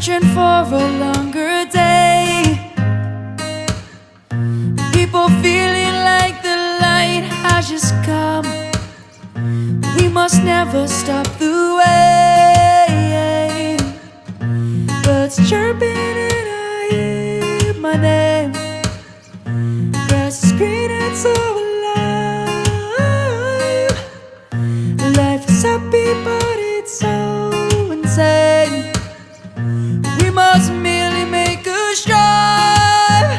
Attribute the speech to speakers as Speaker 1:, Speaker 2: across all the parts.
Speaker 1: searching for a longer day. People feeling like the light has just come. We must never stop the way. Birds chirping and I hear my name. Grass is green and so alive. Life is happy but it's so insane. We must merely make a strive.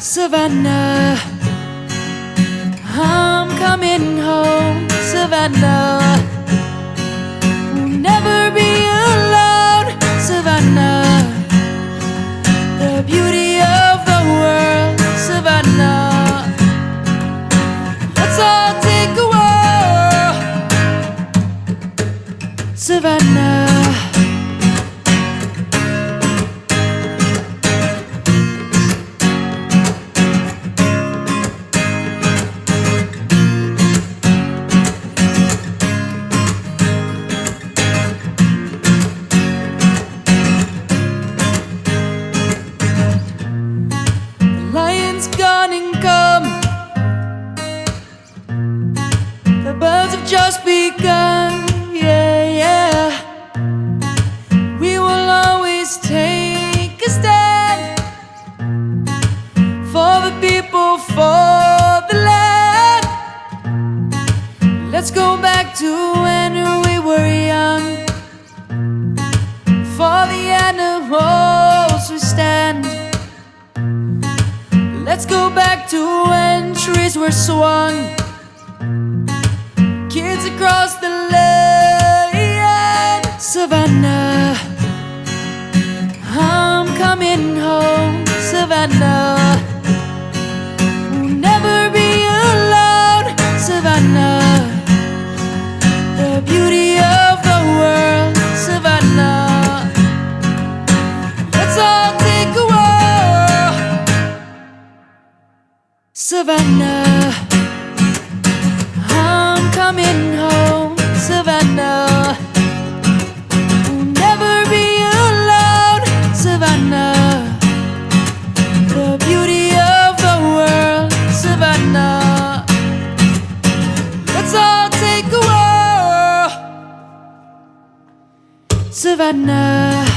Speaker 1: Savannah, I'm coming home. Savannah, we'll never be alone. Savannah, the beauty of the world. Savannah, let's all take a walk. Savannah, gone and come. The birds have just begun. Yeah, yeah. We will always take a stand for the people, for the land. Let's go back to when we were young. For the animals we stand. Let's go back to when trees were swung. Kids across the land. Savannah, I'm coming home. Savannah, we'll never be alone. Savannah, the beauty of the world. Savannah, let's all take a walk. Savannah, I'm coming home. Savannah, we'll never be alone. Savannah, the beauty of the world. Savannah, let's all take a walk. Savannah.